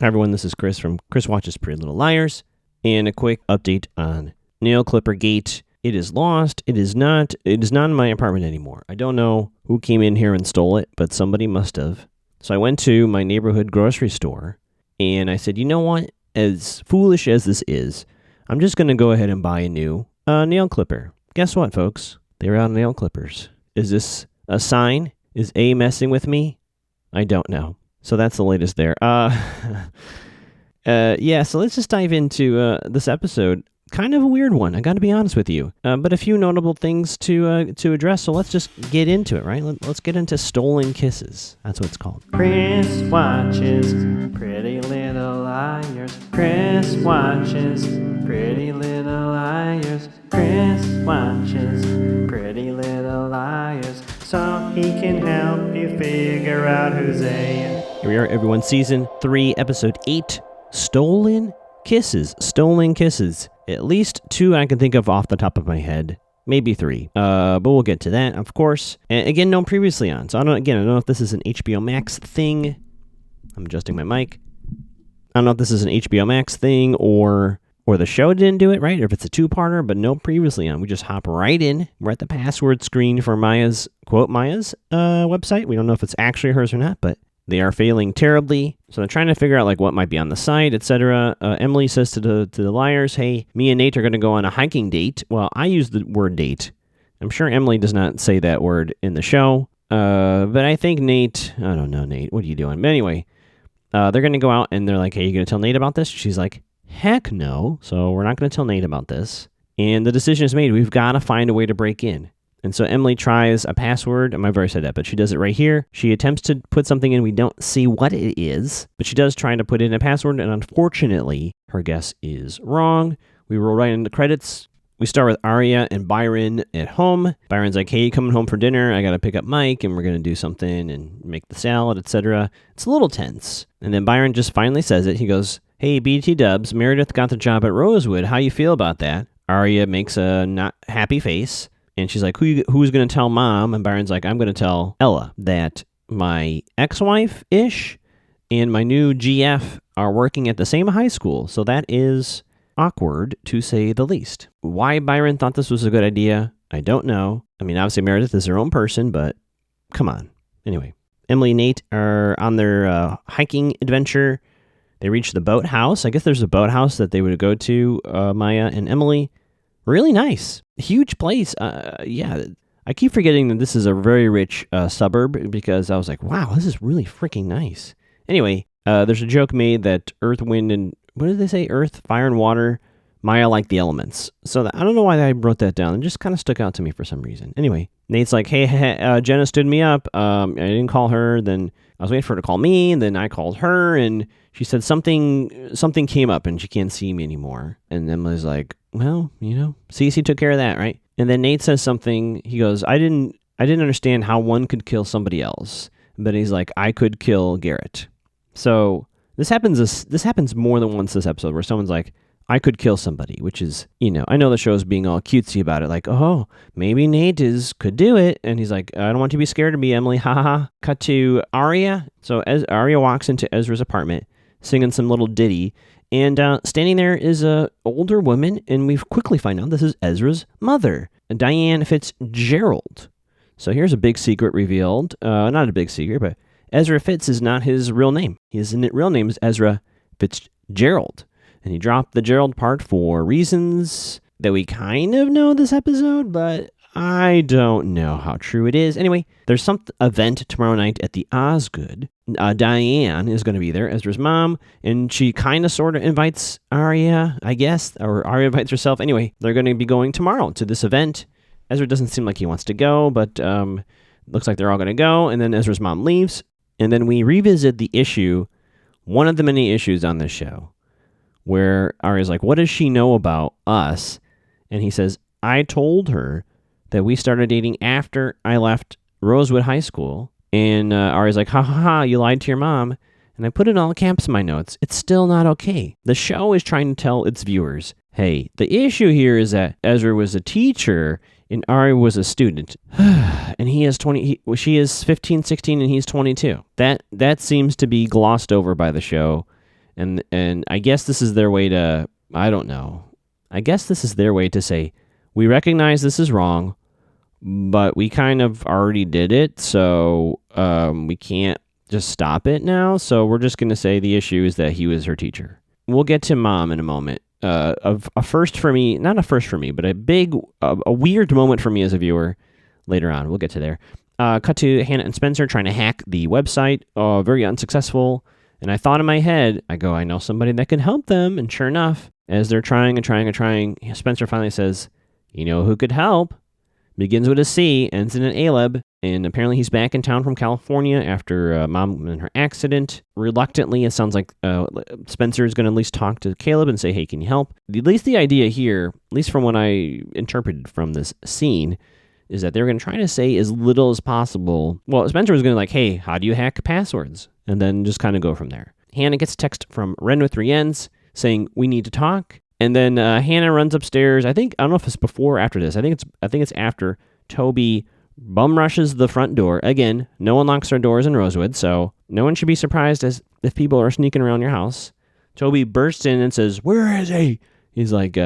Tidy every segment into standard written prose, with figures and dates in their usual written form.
Hi everyone, this is Chris from Chris Watches Pretty Little Liars, and a quick update on Nail Clipper Gate. It is lost. It is not in my apartment anymore. I don't know who came in here and stole it, but somebody must have. So I went to my neighborhood grocery store, and I said, you know what? As foolish as this is, I'm just going to go ahead and buy a new nail clipper. Guess what, folks? They're out of nail clippers. Is this a sign? Is A messing with me? I don't know. So that's the latest there. So let's just dive into this episode. Kind of a weird one, I got to be honest with you. But a few notable things to address, so let's just get into it, right? Let's get into Stolen Kisses. That's what it's called. Chris watches Pretty Little Liars. Chris watches Pretty Little Liars. Chris watches Pretty Little Liars, so he can help you figure out who's A. Here we are, everyone. Season 3, Episode 8, Stolen Kisses. Stolen Kisses. At least 2 I can think of off the top of my head. Maybe 3. But we'll get to that, of course. And again, no previously on. So I don't know if this is an HBO Max thing. I'm adjusting my mic. I don't know if this is an HBO Max thing or the show didn't do it, right? Or if it's a 2-parter, but no previously on. We just hop right in. We're at the password screen for Maya's website. We don't know if it's actually hers or not, but they are failing terribly. So they're trying to figure out what might be on the site, etc. Emily says to the liars, hey, me and Nate are going to go on a hiking date. Well, I use the word date. I'm sure Emily does not say that word in the show. But I think Nate, I don't know, Nate, what are you doing? But anyway, they're going to go out and they're like, hey, you going to tell Nate about this? She's like, heck no. So we're not going to tell Nate about this. And the decision is made. We've got to find a way to break in. And so Emily tries a password. I've already said that, but she does it right here. She attempts to put something in. We don't see what it is, but she does try to put in a password, and unfortunately, her guess is wrong. We roll right into credits. We start with Arya and Byron at home. Byron's like, hey, you coming home for dinner? I got to pick up Mike, and we're going to do something and make the salad, etc. It's a little tense. And then Byron just finally says it. He goes, hey, BT Dubs, Meredith got the job at Rosewood. How you feel about that? Arya makes a not happy face. And she's like, who's going to tell Mom? And Byron's like, I'm going to tell Ella that my ex-wife-ish and my new GF are working at the same high school. So that is awkward, to say the least. Why Byron thought this was a good idea, I don't know. I mean, obviously Meredith is her own person, but come on. Anyway, Emily and Nate are on their hiking adventure. They reach the boathouse. I guess there's a boathouse that they would go to, Maya and Emily. Really nice. Huge place. I keep forgetting that this is a very rich suburb because I was like, wow, this is really freaking nice. Anyway, there's a joke made that Earth, Wind, and... what did they say? Earth, Fire, and Water. Maya like the elements. So I don't know why I wrote that down. It just kind of stuck out to me for some reason. Anyway, Nate's like, hey, Jenna stood me up. I didn't call her. Then I was waiting for her to call me, and then I called her, and she said something came up, and she can't see me anymore. And Emily's like, well, Cece took care of that, right? And then Nate says something. He goes, I didn't understand how one could kill somebody else. But he's like, I could kill Garrett. So this happens more than once this episode where someone's like, I could kill somebody, which is, I know the show's being all cutesy about it. Like, oh, maybe Nate could do it. And he's like, I don't want you to be scared of me, Emily. Ha ha ha. Cut to Arya. So as Arya walks into Ezra's apartment, singing some little ditty. And standing there is a older woman, and we quickly find out this is Ezra's mother, Diane Fitzgerald. So here's a big secret revealed. Not a big secret, but Ezra Fitz is not his real name. His real name is Ezra Fitzgerald. And he dropped the Gerald part for reasons that we kind of know this episode, but I don't know how true it is. Anyway, there's some event tomorrow night at the Osgood. Diane is going to be there, Ezra's mom, and she kind of sort of invites Arya, I guess, or Arya invites herself. Anyway, they're going to be going tomorrow to this event. Ezra doesn't seem like he wants to go, but looks like they're all going to go, and then Ezra's mom leaves. And then we revisit the issue, one of the many issues on this show, where Arya's like, what does she know about us? And he says, I told her that we started dating after I left Rosewood High School. And Arya's like, ha ha ha, you lied to your mom. And I put in all caps in my notes. It's still not okay. The show is trying to tell its viewers, hey, the issue here is that Ezra was a teacher and Arya was a student. And he is she is 15, 16, and he's 22. That seems to be glossed over by the show. And I guess this is their way to, I don't know. I guess this is their way to say, we recognize this is wrong, but we kind of already did it, so we can't just stop it now. So we're just going to say the issue is that he was her teacher. We'll get to Mom in a moment. A first for me, not a first for me, but a weird moment for me as a viewer later on. We'll get to there. Cut to Hannah and Spencer trying to hack the website. Very unsuccessful. And I thought in my head, I know somebody that can help them. And sure enough, as they're trying, Spencer finally says, you know who could help? Begins with a C, ends in an Aleb, and apparently he's back in town from California after Mom and her accident. Reluctantly, it sounds like Spencer is going to at least talk to Caleb and say, hey, can you help? At least the idea here, at least from what I interpreted from this scene, is that they're going to try to say as little as possible. Well, Spencer was going to like, hey, how do you hack passwords? And then just kind of go from there. Hannah gets a text from Ren with 3 N's saying, we need to talk. And then Hannah runs upstairs. I don't know if it's before or after this. I think it's after Toby bum rushes the front door. Again, no one locks their doors in Rosewood, so no one should be surprised as if people are sneaking around your house. Toby bursts in and says, where is he? He's like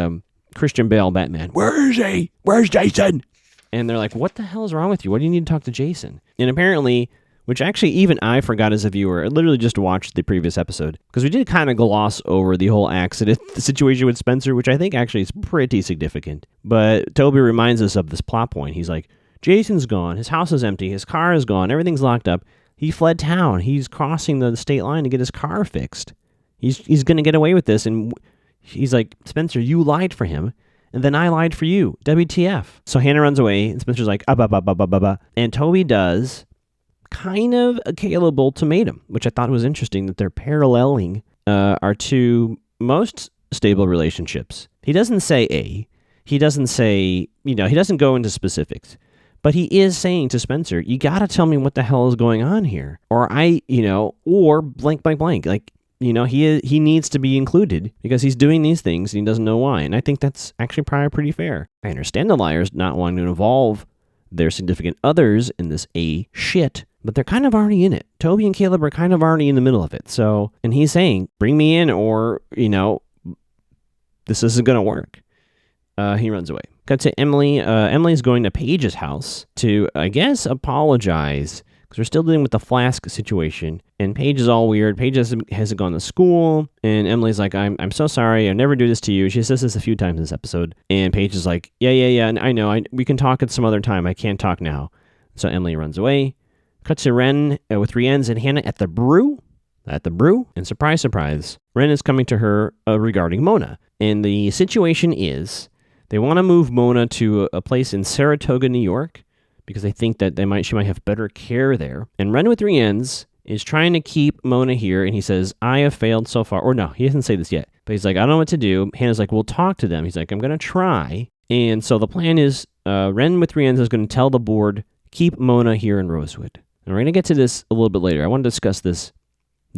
Christian Bale Batman. Where is he? Where's Jason? And they're like, what the hell is wrong with you? Why do you need to talk to Jason? And apparently, which actually even I forgot as a viewer. I literally just watched the previous episode because we did kind of gloss over the whole accident, the situation with Spencer, which I think actually is pretty significant. But Toby reminds us of this plot point. He's like, Jason's gone. His house is empty. His car is gone. Everything's locked up. He fled town. He's crossing the state line to get his car fixed. He's going to get away with this. And he's like, Spencer, you lied for him. And then I lied for you. WTF. So Hannah runs away and Spencer's like, and Toby does kind of a Caleb ultimatum, which I thought was interesting that they're paralleling our two most stable relationships. He doesn't say A. He doesn't say, he doesn't go into specifics. But he is saying to Spencer, you got to tell me what the hell is going on here. Or or blank. Like, he needs to be included because he's doing these things and he doesn't know why. And I think that's actually probably pretty fair. I understand the liars not wanting to involve their significant others in this A shit, but they're kind of already in it. Toby and Caleb are kind of already in the middle of it. So, and he's saying, bring me in or, this isn't going to work. He runs away. Cut to Emily. Emily's going to Paige's house to, I guess, apologize because we're still dealing with the flask situation. And Paige is all weird. Paige hasn't gone to school. And Emily's like, I'm so sorry. I never do this to you. She says this a few times in this episode. And Paige is like, yeah. And I know. We can talk at some other time. I can't talk now. So Emily runs away. Cut to Ren with 3 N's and Hannah at the brew. And surprise, surprise, Ren is coming to her regarding Mona. And the situation is they want to move Mona to a place in Saratoga, New York, because they think that she might have better care there. And Ren with 3 N's is trying to keep Mona here, and he says, I have failed so far. Or no, he doesn't say this yet. But he's like, I don't know what to do. Hannah's like, we'll talk to them. He's like, I'm going to try. And so the plan is Ren with 3 N's is going to tell the board, keep Mona here in Rosewood. And we're going to get to this a little bit later. I want to discuss this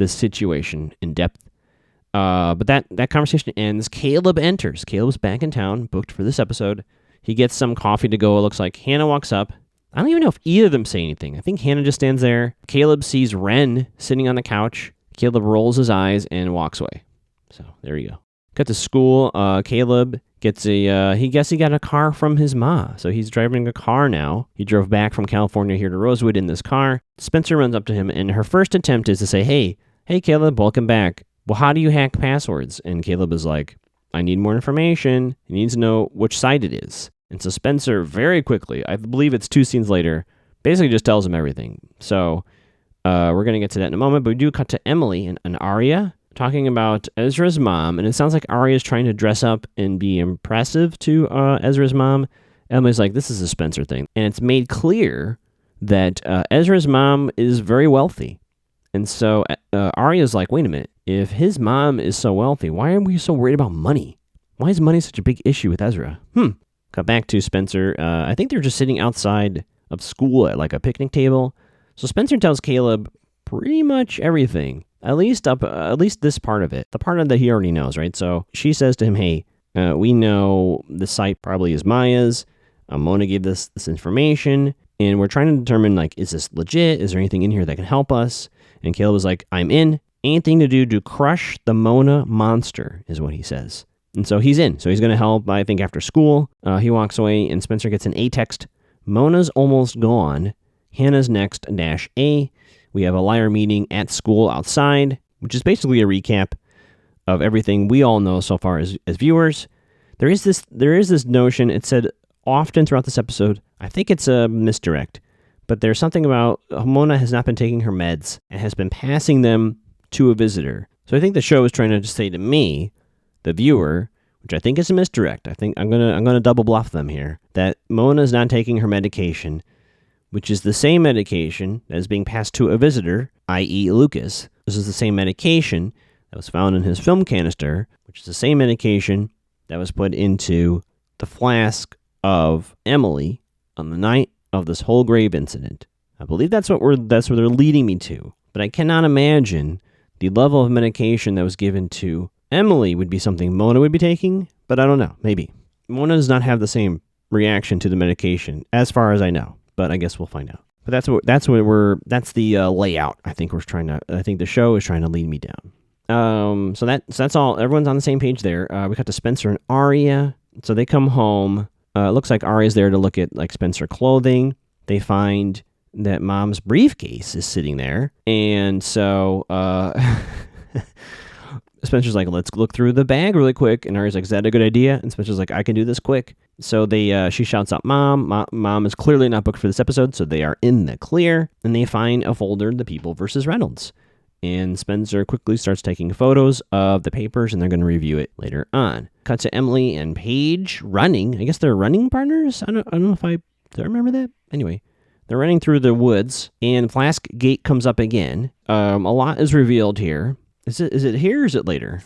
situation in depth. But that conversation ends. Caleb enters. Caleb's back in town, booked for this episode. He gets some coffee to go, it looks like. Hannah walks up. I don't even know if either of them say anything. I think Hannah just stands there. Caleb sees Ren sitting on the couch. Caleb rolls his eyes and walks away. So there you go. Cut to school. Caleb gets he got a car from his ma. So he's driving a car now. He drove back from California here to Rosewood in this car. Spencer runs up to him, and her first attempt is to say, hey, Caleb, welcome back. Well, how do you hack passwords? And Caleb is like, I need more information. He needs to know which site it is. And so Spencer very quickly, I believe it's 2 scenes later, basically just tells him everything. So we're going to get to that in a moment, but we do cut to Emily and Arya talking about Ezra's mom, and it sounds like Arya's trying to dress up and be impressive to Ezra's mom. Emily's like, this is a Spencer thing. And it's made clear that Ezra's mom is very wealthy. And so Arya's like, wait a minute, if his mom is so wealthy, why are we so worried about money? Why is money such a big issue with Ezra? Cut back to Spencer. I think they're just sitting outside of school at like a picnic table. So Spencer tells Caleb pretty much everything, at least this part of it, the part of that he already knows, right? So she says to him, hey, we know the site probably is Maya's. Mona gave this information, and we're trying to determine, like, is this legit? Is there anything in here that can help us? And Caleb was like, I'm in. anything to do to crush the Mona monster, is what he says. And so he's in. So he's going to help, I think, after school. He walks away, and Spencer gets an A text. Mona's almost gone. Hannah's next, -A. We have a liar meeting at school outside, which is basically a recap of everything we all know so far as viewers. There is this notion, it said often throughout this episode, I think it's a misdirect, but there's something about Mona has not been taking her meds and has been passing them to a visitor. So I think the show is trying to just say to me, the viewer, which I think is a misdirect. I think I'm gonna double bluff them here, that Mona is not taking her medication, which is the same medication that is being passed to a visitor, i.e. Lucas. This is the same medication that was found in his film canister, which is the same medication that was put into the flask of Emily on the night of this whole grave incident. I believe that's where they're leading me to. But I cannot imagine the level of medication that was given to Emily would be something Mona would be taking, but I don't know. Maybe. Mona does not have the same reaction to the medication, as far as I know. But I guess we'll find out. But that's the layout. I think the show is trying to lead me down. So that's all. Everyone's on the same page there. We got to Spencer and Aria. So they come home. It looks like Aria's there to look at like Spencer clothing. They find that Mom's briefcase is sitting there, and so Spencer's like, let's look through the bag really quick. And Aria's like, is that a good idea? And Spencer's like, I can do this quick. So she shouts out Mom. Mom is clearly not booked for this episode, so they are in the clear. And they find a folder, The People versus Reynolds. And Spencer quickly starts taking photos of the papers, and they're going to review it later on. Cut to Emily and Paige running. I guess they're running partners? I don't know if do I remember that? Anyway, they're running through the woods, and Flask Gate comes up again. A lot is revealed here. Is it here or is it later?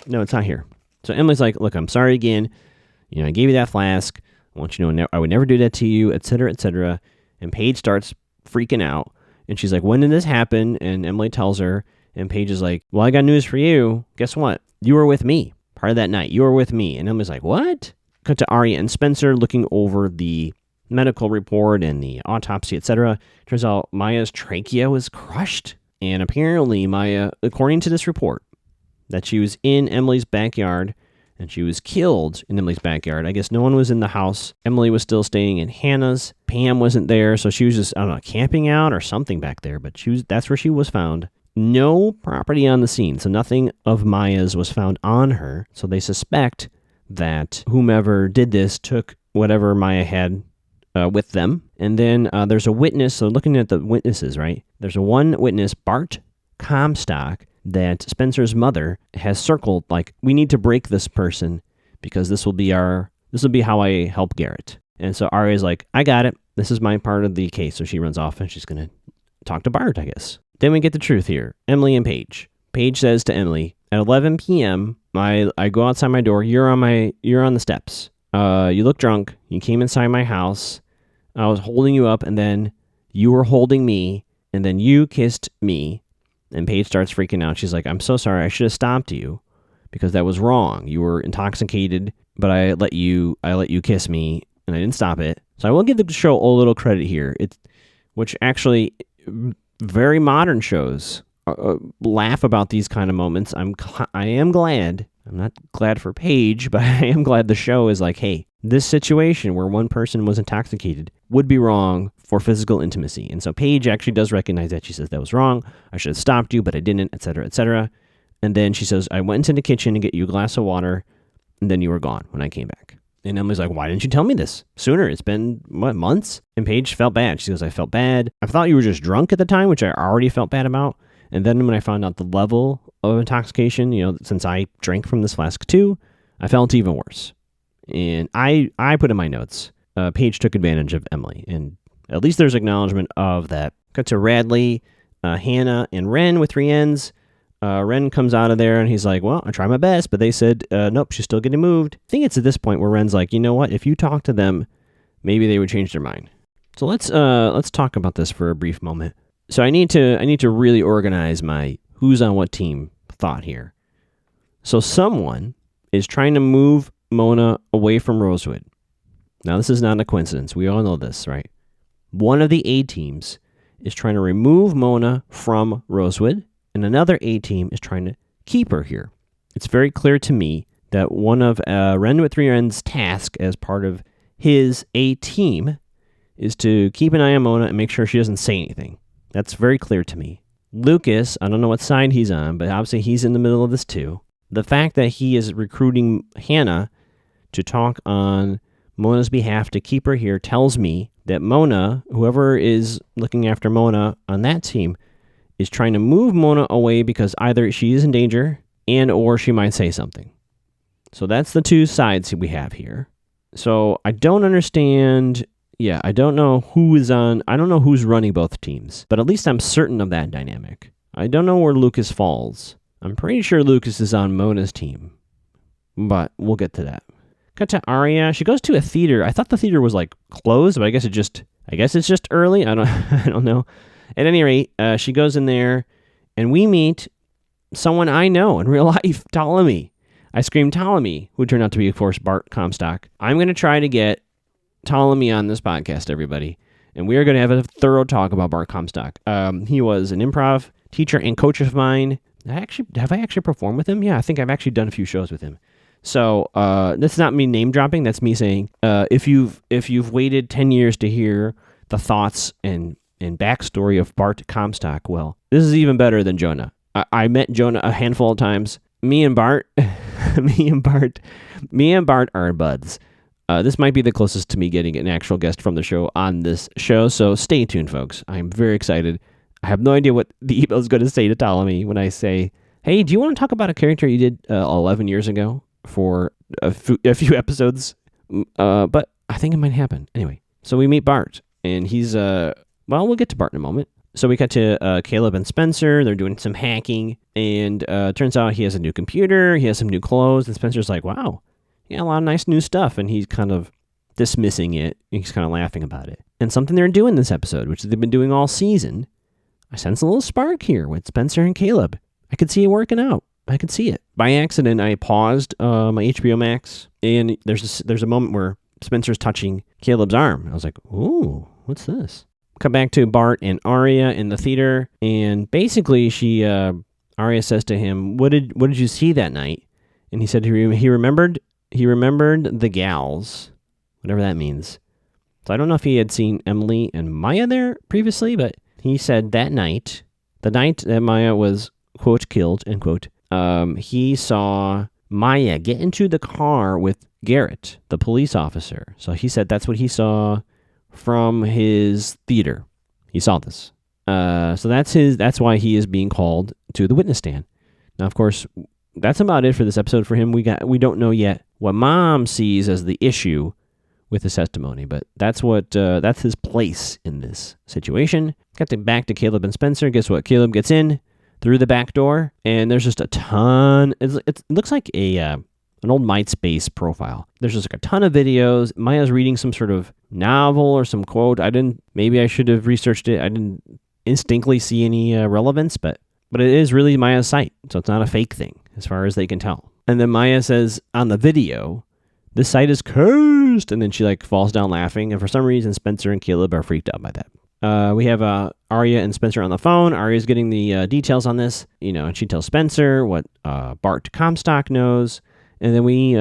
No, it's not here. So Emily's like, look, I'm sorry again. I gave you that flask. I want you to know I would never do that to you, etc., etc. And Paige starts freaking out. And she's like, when did this happen? And Emily tells her. And Paige is like, well, I got news for you. Guess what? You were with me. Part of that night. You were with me. And Emily's like, what? Cut to Aria and Spencer looking over the medical report and the autopsy, etc. Turns out Maya's trachea was crushed. And apparently Maya, according to this report, that she was in Emily's backyard and she was killed in Emily's backyard. I guess no one was in the house. Emily was still staying in Hannah's. Pam wasn't there, so she was just, I don't know, camping out or something back there, but that's where she was found. No property on the scene, so nothing of Maya's was found on her. So they suspect that whomever did this took whatever Maya had with them. And then there's a witness. So looking at the witnesses, right? There's one witness, Bart Comstock, that Spencer's mother has circled, like, we need to break this person because this will be how I help Garrett. And so Aria's like, I got it. This is my part of the case. So she runs off and she's going to talk to Bart, I guess. Then we get the truth here. Emily and Paige. Paige says to Emily, at 11 p.m., I go outside my door. You're on the steps. You look drunk. You came inside my house. I was holding you up, and then you were holding me, and then you kissed me. And Paige starts freaking out. She's like, I'm so sorry. I should have stopped you because that was wrong. You were intoxicated, but I let you kiss me, and I didn't stop it. So I will give the show a little credit here. Which actually, very modern shows laugh about these kind of moments. I am glad. I'm not glad for Paige, but I am glad the show is like, hey, this situation where one person was intoxicated would be wrong for physical intimacy. And so Paige actually does recognize that. She says, that was wrong. I should have stopped you, but I didn't, etc., etc. And then she says, I went into the kitchen to get you a glass of water, and then you were gone when I came back. And Emily's like, why didn't you tell me this sooner? It's been, months? And Paige felt bad. She goes, I felt bad. I thought you were just drunk at the time, which I already felt bad about. And then when I found out the level of intoxication, since I drank from this flask too, I felt even worse. And I put in my notes, Paige took advantage of Emily. And at least there's acknowledgement of that. Cut to Radley, Hannah, and Ren with 3 N's. Ren comes out of there and he's like, well, I tried my best, but they said, nope, she's still getting moved. I think it's at this point where Ren's like, you know what? If you talk to them, maybe they would change their mind. So let's talk about this for a brief moment. So I need to really organize my who's on what team thought here. So someone is trying to move Mona away from Rosewood. Now this is not a coincidence. We all know this, right? One of the A teams is trying to remove Mona from Rosewood, and another A team is trying to keep her here. It's very clear to me that one of Ren with Three Ren's task as part of his A team is to keep an eye on Mona and make sure she doesn't say anything. That's very clear to me. Lucas, I don't know what side he's on, but obviously he's in the middle of this too. The fact that he is recruiting Hannah to talk on Mona's behalf to keep her here tells me that Mona, whoever is looking after Mona on that team, is trying to move Mona away because either she is in danger and or she might say something. So that's the two sides we have here. So I don't understand. Yeah, I don't know who's running both teams, but at least I'm certain of that dynamic. I don't know where Lucas falls. I'm pretty sure Lucas is on Mona's team, but we'll get to that. Cut to Arya. She goes to a theater. I thought the theater was like closed, but I guess it's just early. I don't know. At any rate, she goes in there, and we meet someone I know in real life, Ptolemy. I screamed Ptolemy, who turned out to be, of course, Bart Comstock. I'm going to try to get Ptolemy on this podcast, everybody, and we are going to have a thorough talk about Bart Comstock. He was an improv teacher and coach of mine. Have I actually performed with him? Yeah, I think I've actually done a few shows with him. So that's not me name dropping. That's me saying if you've waited 10 years to hear the thoughts and backstory of Bart Comstock, well, this is even better than Jonah. I met Jonah a handful of times. Me and Bart are buds. This might be the closest to me getting an actual guest from the show on this show, so stay tuned, folks. I'm very excited. I have no idea what the email is going to say to Ptolemy when I say, hey, do you want to talk about a character you did 11 years ago for a few episodes? But I think it might happen. Anyway, so we meet Bart, and he's, we'll get to Bart in a moment. So we cut to Caleb and Spencer. They're doing some hacking, and turns out he has a new computer, he has some new clothes, and Spencer's like, wow, yeah, a lot of nice new stuff, and he's kind of dismissing it. He's kind of laughing about it. And something they're doing this episode, which they've been doing all season, I sense a little spark here with Spencer and Caleb. I could see it working out. I could see it. By accident, I paused my HBO Max, and there's a moment where Spencer's touching Caleb's arm. I was like, ooh, what's this? Come back to Bart and Arya in the theater, and basically Arya says to him, what did you see that night? And he said he remembered the gals, whatever that means. So I don't know if he had seen Emily and Maya there previously, but he said that night, the night that Maya was, quote, killed, end quote, he saw Maya get into the car with Garrett, the police officer. So he said that's what he saw from his theater. He saw this. So that's why he is being called to the witness stand. Now, of course, that's about it for this episode for him. We don't know yet what Mom sees as the issue with his testimony, but that's his place in this situation. Got back to Caleb and Spencer. Guess what? Caleb gets in through the back door, and there's just a ton. It looks like an old MySpace profile. There's just like a ton of videos. Maya's reading some sort of novel or some quote. Maybe I should have researched it. I didn't instinctively see any relevance, but it is really Maya's site, so it's not a fake thing as far as they can tell. And then Maya says on the video, this site is cursed, and then she like falls down laughing, and for some reason Spencer and Caleb are freaked out by that. We have Arya and Spencer on the phone. Arya's getting the details on this, and she tells Spencer what Bart Comstock knows, and then we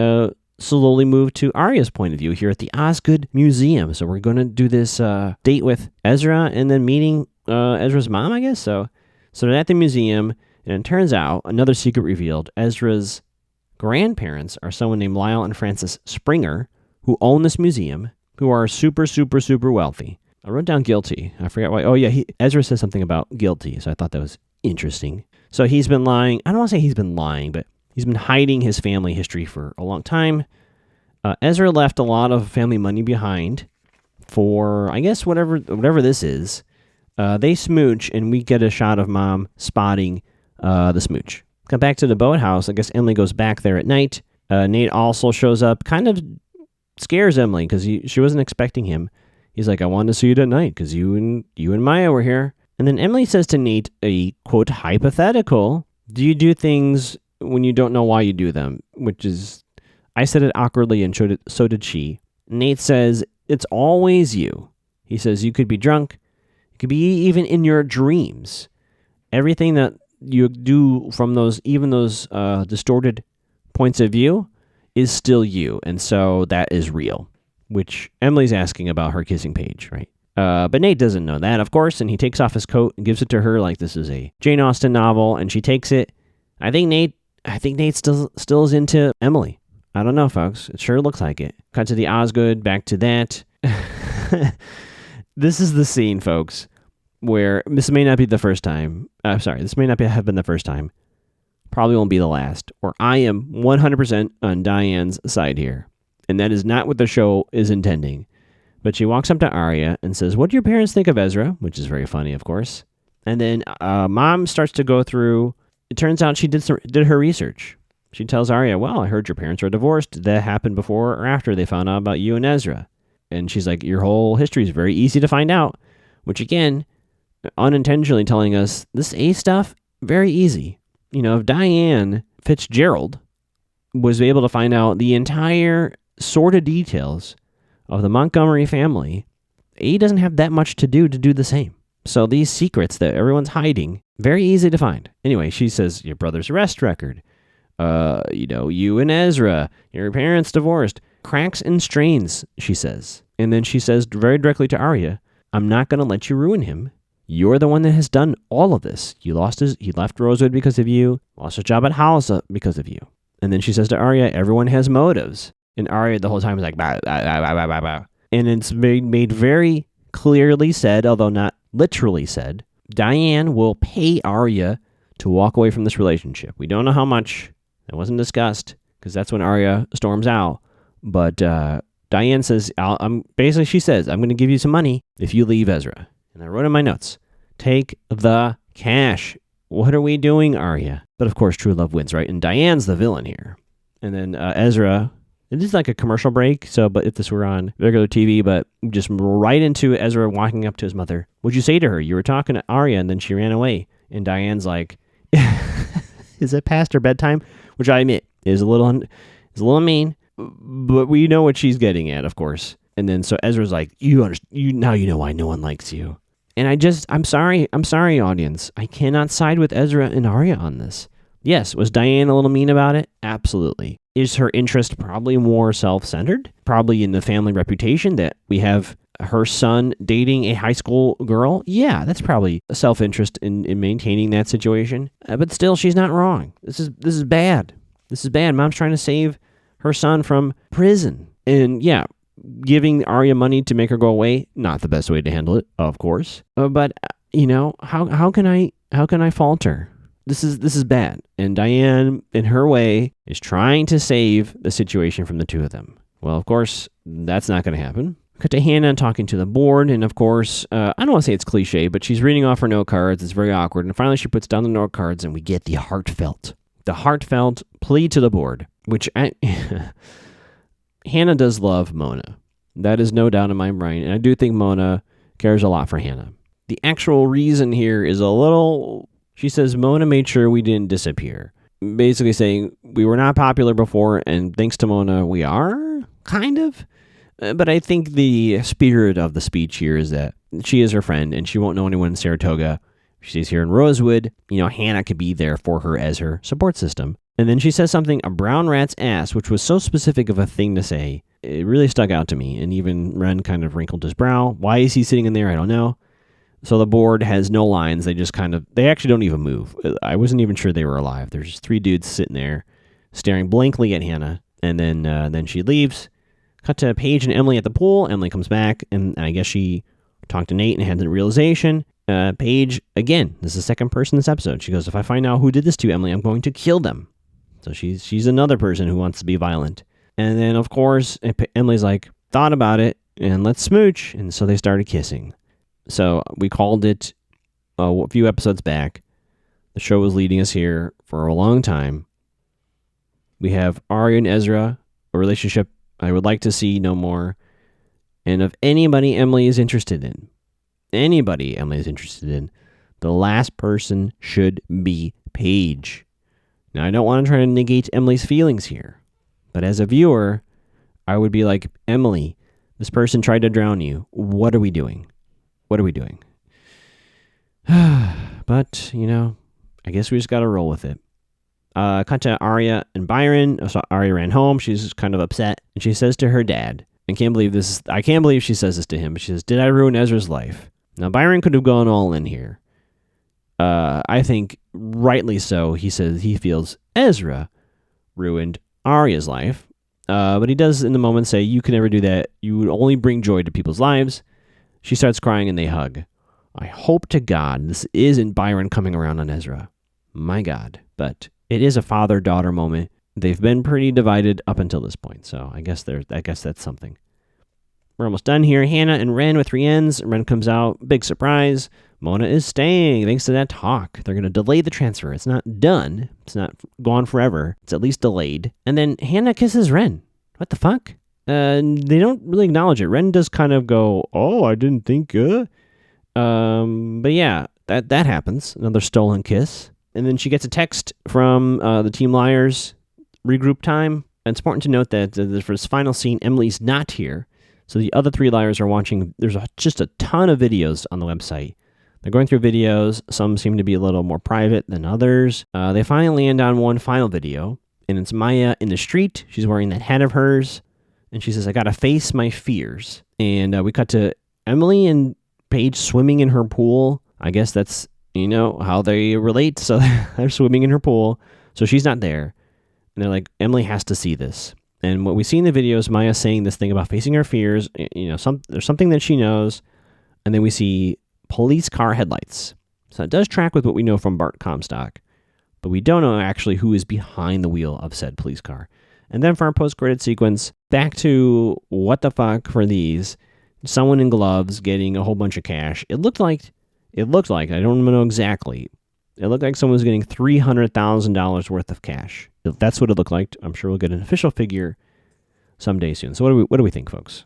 slowly move to Arya's point of view here at the Osgood Museum. So we're going to do this date with Ezra and then meeting Ezra's mom, I guess. So they're at the museum, and it turns out, another secret revealed, Ezra's grandparents are someone named Lyle and Frances Springer, who own this museum, who are super, super, super wealthy. I wrote down guilty. I forgot why. Oh, yeah, Ezra says something about guilty, so I thought that was interesting. So he's been lying. I don't want to say he's been lying, but he's been hiding his family history for a long time. Ezra left a lot of family money behind for, I guess, whatever this is. They smooch, and we get a shot of Mom spotting the smooch. Come back to the boathouse. I guess Emily goes back there at night. Nate also shows up, kind of scares Emily because she wasn't expecting him. He's like, I wanted to see you tonight because you and Maya were here. And then Emily says to Nate a, quote, hypothetical. Do you do things when you don't know why you do them? Which is, I said it awkwardly and so did she. Nate says, it's always you. He says, you could be drunk. It could be even in your dreams. Everything that you do from those distorted points of view is still you. And so that is real, which Emily's asking about her kissing Paige, right? But Nate doesn't know that, of course, and he takes off his coat and gives it to her like this is a Jane Austen novel, and she takes it. I think Nate still is into Emily. I don't know, folks. It sure looks like it. Cut to the Osgood, back to that. This is the scene, folks, where this may not be the first time. This may not have been the first time. Probably won't be the last. Or I am 100% on Diane's side here. And that is not what the show is intending. But she walks up to Arya and says, "What do your parents think of Ezra?" Which is very funny, of course. And then Mom starts to go through. It turns out she did her research. She tells Arya, "Well, I heard your parents are divorced. Did that happen before or after they found out about you and Ezra?" And she's like, "Your whole history is very easy to find out." Which, again, unintentionally telling us this A stuff, very easy. If Diane Fitzgerald was able to find out the entire sordid details of the Montgomery family, A doesn't have that much to do the same. So these secrets that everyone's hiding, very easy to find. Anyway, she says, your brother's arrest record, you and Ezra, your parents divorced, cracks and strains, she says. And then she says very directly to Arya, "I'm not going to let you ruin him. You're the one that has done all of this. He left Rosewood because of you, lost his job at Hollis because of you." And then she says to Arya, "Everyone has motives." And Arya the whole time is like, bah, bah, bah, bah, bah, bah. And it's made very clearly said, although not literally said, Diane will pay Arya to walk away from this relationship. We don't know how much. That wasn't discussed, because that's when Arya storms out. But Diane says, she says, "I'm going to give you some money if you leave Ezra." And I wrote in my notes, "Take the cash." What are we doing, Arya? But of course, true love wins, right? And Diane's the villain here. And then Ezra, it is like a commercial break, but if this were on regular TV, but just right into Ezra walking up to his mother. "What'd you say to her? You were talking to Arya and then she ran away." And Diane's like, "Is it past her bedtime?" Which I admit is a little mean, but we know what she's getting at, of course. And then so Ezra's like, now you know why no one likes you." And I'm sorry, audience. I cannot side with Ezra and Arya on this. Yes, was Diane a little mean about it? Absolutely. Is her interest probably more self-centered? Probably in the family reputation that we have her son dating a high school girl? Yeah, that's probably a self-interest in maintaining that situation. But still, she's not wrong. This is bad. This is bad. Mom's trying to save her son from prison. And yeah, giving Arya money to make her go away, not the best way to handle it, of course. But how can I fault her? This is bad. And Diane, in her way, is trying to save the situation from the two of them. Well, of course, that's not going to happen. Cut to Hannah talking to the board, and of course, I don't want to say it's cliche, but she's reading off her note cards. It's very awkward. And finally, she puts down the note cards, and we get the heartfelt plea to the board, which Hannah does love Mona. That is no doubt in my brain, and I do think Mona cares a lot for Hannah. The actual reason here is a little... She says Mona made sure we didn't disappear. Basically saying we were not popular before, and thanks to Mona, we are, kind of. But I think the spirit of the speech here is that she is her friend, and she won't know anyone in Saratoga. She's here in Rosewood. Hannah could be there for her as her support system. And then she says something, "a brown rat's ass," which was so specific of a thing to say. It really stuck out to me, and even Ren kind of wrinkled his brow. Why is he sitting in there? I don't know. So the board has no lines. They actually don't even move. I wasn't even sure they were alive. There's just three dudes sitting there staring blankly at Hannah. And then she leaves. Cut to Paige and Emily at the pool. Emily comes back, and I guess she talked to Nate and had the realization. Paige, again, this is the second person this episode. She goes, "If I find out who did this to you, Emily, I'm going to kill them." So she's another person who wants to be violent. And then, of course, Emily's like, "Thought about it, and let's smooch." And so they started kissing. So we called it a few episodes back. The show was leading us here for a long time. We have Arya and Ezra, a relationship I would like to see no more. And if anybody Emily is interested in, the last person should be Paige. Now, I don't want to try to negate Emily's feelings here, but as a viewer, I would be like, Emily, this person tried to drown you. What are we doing? But, I guess we just got to roll with it. Cut to Arya and Byron. So Arya ran home. She's kind of upset. And she says to her dad, I can't believe she says this to him, but she says, did I ruin Ezra's life? Now, Byron could have gone all in here. I think rightly so. He says he feels Ezra ruined Arya's life. But he does in the moment say, you can never do that. You would only bring joy to people's lives. She starts crying and they hug. I hope to God this isn't Byron coming around on Ezra. My God. But it is a father-daughter moment. They've been pretty divided up until this point, so I guess that's something. We're almost done here. Hannah and Ren with 3 ends. Ren comes out. Big surprise. Mona is staying thanks to that talk. They're going to delay the transfer. It's not done. It's not gone forever. It's at least delayed. And then Hannah kisses Ren. What the fuck? They don't really acknowledge it. Ren does kind of go, oh, I didn't think. But yeah, that happens. Another stolen kiss. And then she gets a text from the Team Liars regroup time. And it's important to note that for this final scene, Emily's not here. So the other 3 liars are watching. There's just a ton of videos on the website. They're going through videos. Some seem to be a little more private than others. They finally land on one final video. And it's Maya in the street. She's wearing that hat of hers. And she says, I got to face my fears. And we cut to Emily and Paige swimming in her pool. I guess that's, how they relate. So they're swimming in her pool. So she's not there. And they're like, Emily has to see this. And what we see in the video is Maya saying this thing about facing her fears. There's something that she knows. And then we see police car headlights. So it does track with what we know from Bart Comstock. But we don't know actually who is behind the wheel of said police car. And then for our post-credit sequence, back to what the fuck for these. Someone in gloves getting a whole bunch of cash. It looked like, I don't know exactly. It looked like someone was getting $300,000 worth of cash. That's what it looked like. I'm sure we'll get an official figure someday soon. So what do we think, folks?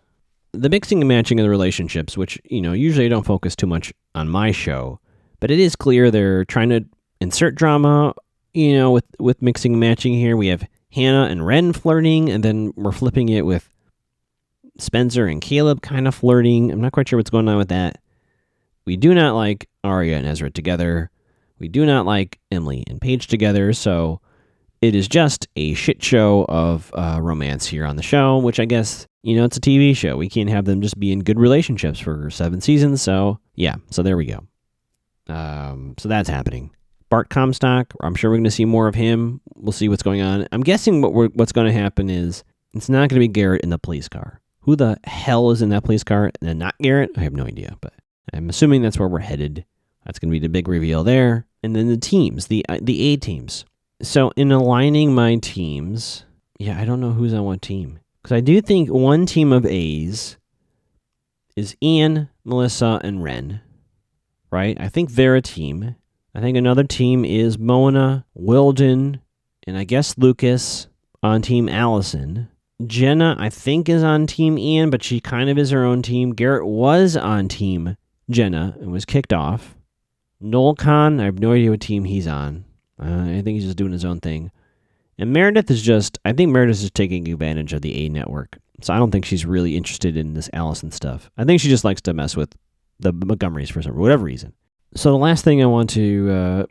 The mixing and matching of the relationships, which, usually I don't focus too much on my show, but it is clear they're trying to insert drama, with mixing and matching here. We have Hannah and Ren flirting, and then we're flipping it with Spencer and Caleb kind of flirting. I'm not quite sure what's going on with that. We do not like Arya and Ezra together. We do not like Emily and Paige together, so it is just a shit show of romance here on the show, which I guess, it's a TV show. We can't have them just be in good relationships for 7 seasons, so yeah, so there we go. So that's happening. Bart Comstock, I'm sure we're going to see more of him. We'll see what's going on. I'm guessing what's going to happen is it's not going to be Garrett in the police car. Who the hell is in that police car and not Garrett? I have no idea, but I'm assuming that's where we're headed. That's going to be the big reveal there. And then the teams, the A teams. So in aligning my teams, I don't know who's on what team. Because I do think one team of A's is Ian, Melissa, and Ren. Right? I think they're a team. I think another team is Mona, Wilden, and I guess Lucas on Team Allison. Jenna, I think, is on Team Ian, but she kind of is her own team. Garrett was on Team Jenna and was kicked off. Noel Khan, I have no idea what team he's on. I think he's just doing his own thing. And Meredith I think Meredith is taking advantage of the A network. So I don't think she's really interested in this Allison stuff. I think she just likes to mess with the Montgomerys for whatever reason. So the last thing I want to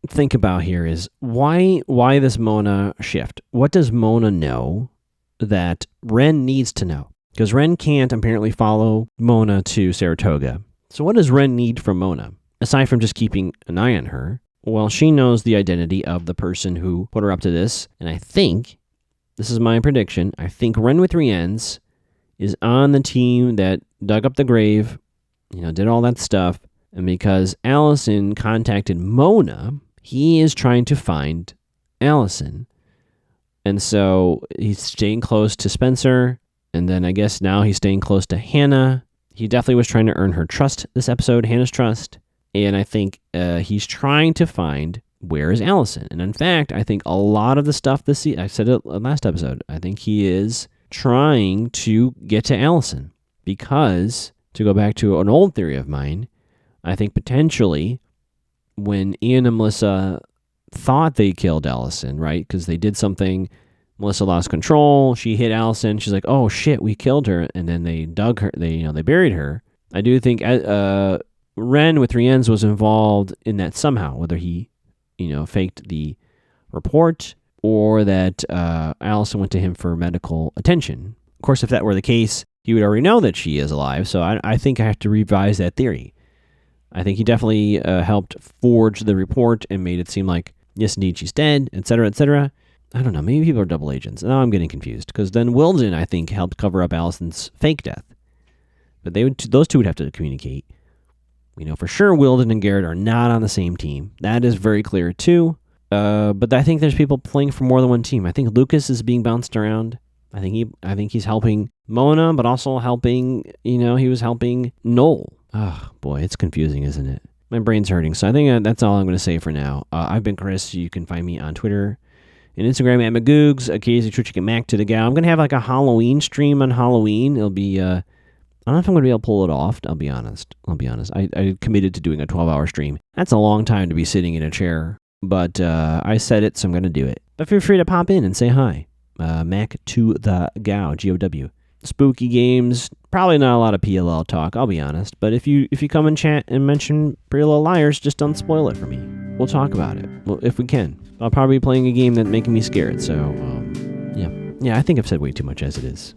think about here is why this Mona shift? What does Mona know that Ren needs to know? Because Ren can't apparently follow Mona to Saratoga. So what does Ren need from Mona? Aside from just keeping an eye on her, well, she knows the identity of the person who put her up to this. And I think, this is my prediction, I think Ren with 3 ends is on the team that dug up the grave, did all that stuff. And because Allison contacted Mona, he is trying to find Allison. And so he's staying close to Spencer. And then I guess now he's staying close to Hannah. He definitely was trying to earn her trust this episode, Hannah's trust. And I think he's trying to find where is Allison. And in fact, I think a lot of the stuff I said it last episode, I think he is trying to get to Allison. Because, to go back to an old theory of mine, I think potentially when Ian and Melissa thought they killed Allison, right? Because they did something, Melissa lost control, she hit Allison, she's like, oh shit, we killed her, and then they dug her, they buried her. I do think Ren with 3 ends was involved in that somehow, whether he faked the report, or that Allison went to him for medical attention. Of course, if that were the case, he would already know that she is alive, so I think I have to revise that theory. I think he definitely helped forge the report and made it seem like, yes, indeed, she's dead, etc., etc. I don't know, maybe people are double agents. Now I'm getting confused, because then Wilden, I think, helped cover up Allison's fake death. But those two would have to communicate. We know for sure Wilden and Garrett are not on the same team. That is very clear, too. But I think there's people playing for more than one team. I think Lucas is being bounced around. I think he's helping Mona, but also helping, he was helping Noel. Oh, boy, it's confusing, isn't it? My brain's hurting, so I think that's all I'm going to say for now. I've been Chris. You can find me on Twitter and Instagram at Magoogs, occasionally Twitching Mac to the Gal. I'm going to have like a Halloween stream on Halloween. It'll be, I don't know if I'm going to be able to pull it off. I'll be honest. I committed to doing a 12-hour stream. That's a long time to be sitting in a chair, but I said it, so I'm going to do it. But feel free to pop in and say hi. Mac to the Gow, G-O-W. Spooky games, probably not a lot of PLL talk, I'll be honest. But if you come and chat and mention Pretty Little Liars, just don't spoil it for me. We'll talk about it, if we can. I'll probably be playing a game that's making me scared, so, yeah. Yeah, I think I've said way too much as it is.